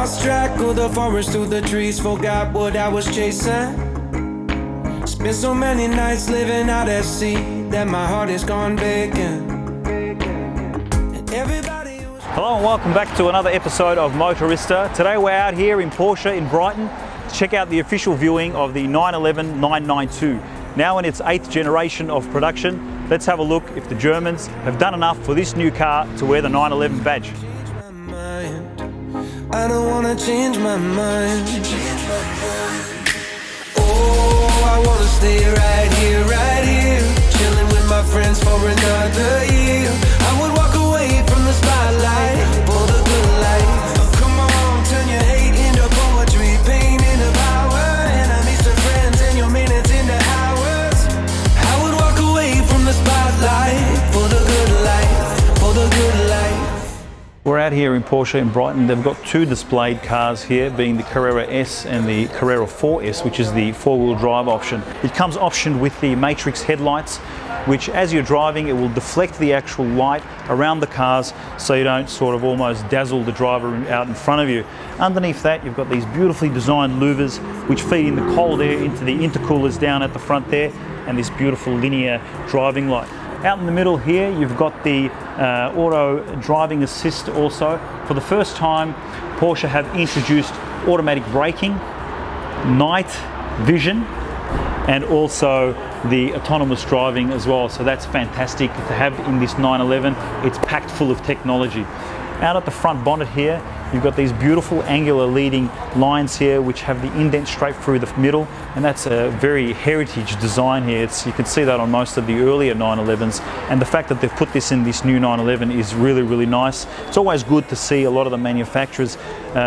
Lost track of the forest through the trees, forgot what I was chasing. Spent so many nights living out at sea that my heart is gone vacant. Hello and welcome back to another episode of Motorista. Today we're out here in Porsche in Brighton to check out the official viewing of the 911 992. Now in its 8th generation of production, let's have a look if the Germans have done enough for this new car to wear the 911 badge. I don't wanna change my mind. Oh, I wanna stay right here, chilling with my friends for another year. I would walk away from the spotlight for the good life. Oh, come on, turn your hate into poetry, pain into power, enemies to friends, and your minutes into hours. I would walk away from the spotlight for the good life, for the good life. We're out here in Porsche in Brighton. They've got two displayed cars here, being the Carrera S and the Carrera 4S, which is the four-wheel drive option. It comes optioned with the Matrix headlights, which as you're driving, it will deflect the actual light around the cars so you don't sort of almost dazzle the driver out in front of you. Underneath that, you've got these beautifully designed louvers which feed in the cold air into the intercoolers down at the front there, and this beautiful linear driving light. Out in the middle here, you've got the auto driving assist also. For the first time, Porsche have introduced automatic braking, night vision, and also the autonomous driving as well. So that's fantastic to have in this 911. It's packed full of technology. Out at the front bonnet here, you've got these beautiful angular leading lines here which have the indent straight through the middle, and that's a very heritage design here. You can see that on most of the earlier 911s, and the fact that they've put this in this new 911 is really, really nice. It's always good to see a lot of the manufacturers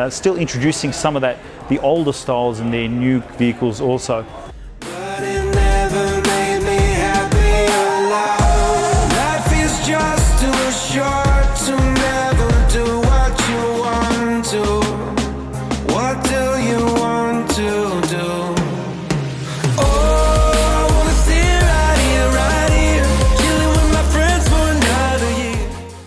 still introducing some of the older styles in their new vehicles also.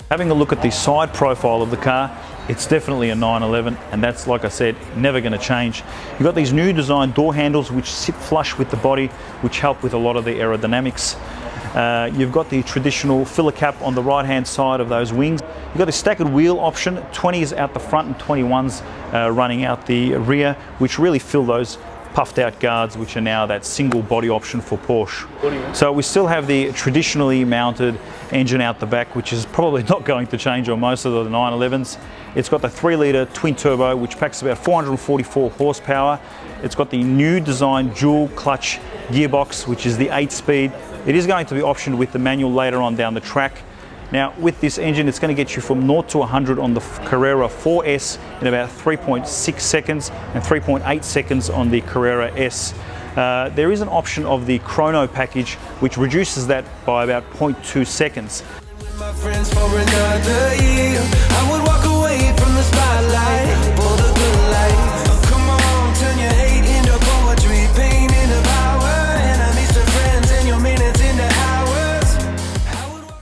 Having a look at the side profile of the car, it's definitely a 911, and that's, like I said, never going to change. You've got these new design door handles which sit flush with the body, which help with a lot of the aerodynamics. You've got the traditional filler cap on the right hand side of those wings. You've got the staggered wheel option, 20s out the front and 21s running out the rear, which really fill those puffed out guards, which are now that single body option for Porsche. So we still have the traditionally mounted engine out the back, which is probably not going to change on most of the 911s. It's got the 3-litre twin turbo, which packs about 444 horsepower. It's got the new design dual clutch gearbox, which is the 8-speed. It is going to be optioned with the manual later on down the track. Now with this engine, it's going to get you from 0 to 100 on the Carrera 4S in about 3.6 seconds and 3.8 seconds on the Carrera S. There is an option of the chrono package which reduces that by about 0.2 seconds.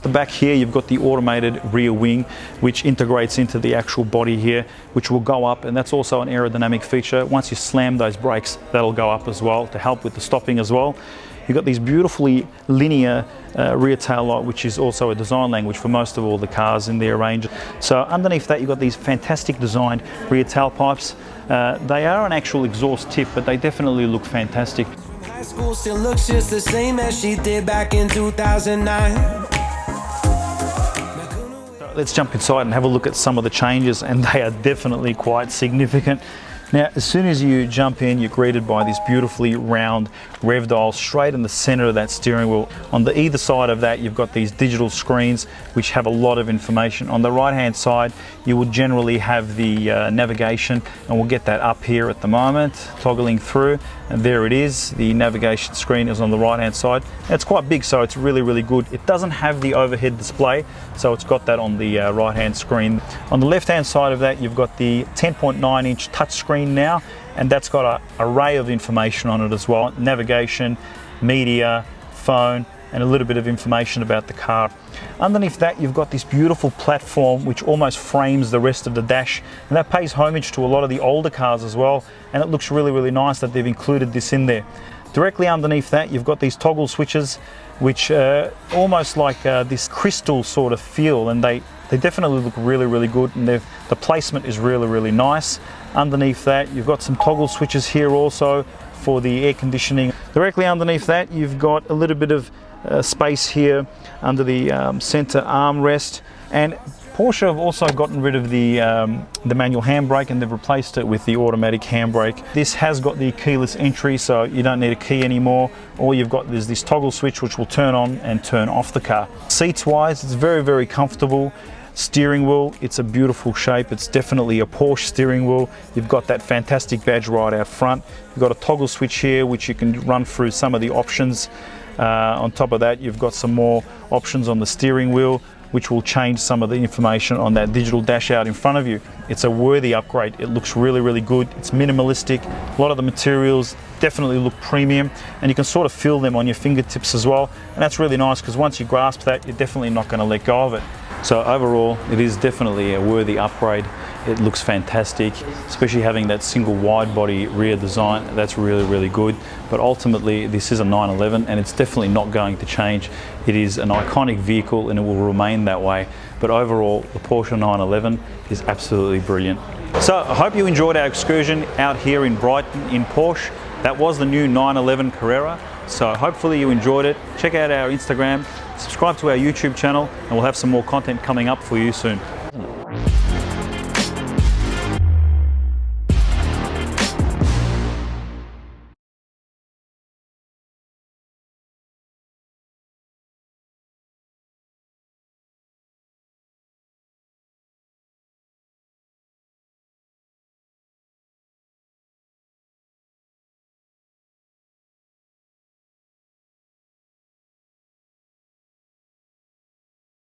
Back here you've got the automated rear wing which integrates into the actual body here, which will go up, and that's also an aerodynamic feature. Once you slam those brakes, that'll go up as well to help with the stopping as well. You've got these beautifully linear rear tail light, which is also a design language for most of all the cars in their range. So underneath that you've got these fantastic designed rear tailpipes. They are an actual exhaust tip, but they definitely look fantastic. High school still looks just the same as she did back in 2009. Let's jump inside and have a look at some of the changes, and they are definitely quite significant. Now, as soon as you jump in, you're greeted by this beautifully round rev dial straight in the center of that steering wheel. On the either side of that, you've got these digital screens which have a lot of information. On the right-hand side, you will generally have the navigation, and we'll get that up here at the moment, toggling through, and there it is. The navigation screen is on the right-hand side. It's quite big, so it's really, really good. It doesn't have the overhead display, so it's got that on the right-hand screen. On the left-hand side of that, you've got the 10.9-inch touchscreen now, and that's got an array of information on it as well. Navigation, media, phone, and a little bit of information about the car. Underneath that, you've got this beautiful platform which almost frames the rest of the dash, and that pays homage to a lot of the older cars as well, and it looks really, really nice that they've included this in there. Directly underneath that, you've got these toggle switches which almost like this crystal sort of feel, and they definitely look really, really good, and the placement is really, really nice. Underneath that, you've got some toggle switches here also for the air conditioning. Directly underneath that, you've got a little bit of space here under the center armrest, and Porsche have also gotten rid of the manual handbrake, and they've replaced it with the automatic handbrake. This has got the keyless entry, so you don't need a key anymore. All you've got is this toggle switch which will turn on and turn off the car. Seats wise, it's very, very comfortable. Steering wheel, it's a beautiful shape. It's definitely a Porsche steering wheel. You've got that fantastic badge right out front. You've got a toggle switch here which you can run through some of the options. On top of that, you've got some more options on the steering wheel which will change some of the information on that digital dash out in front of you. It's a worthy upgrade. It looks really, really good. It's minimalistic. A lot of the materials definitely look premium, and you can sort of feel them on your fingertips as well. And that's really nice, because once you grasp that, you're definitely not going to let go of it. So overall, it is definitely a worthy upgrade. It looks fantastic, especially having that single wide body rear design. That's really, really good. But ultimately, this is a 911, and it's definitely not going to change. It is an iconic vehicle, and it will remain that way. But overall, the Porsche 911 is absolutely brilliant. So I hope you enjoyed our excursion out here in Brighton in Porsche. That was the new 911 Carrera. So hopefully you enjoyed it. Check out our Instagram, subscribe to our YouTube channel, and we'll have some more content coming up for you soon.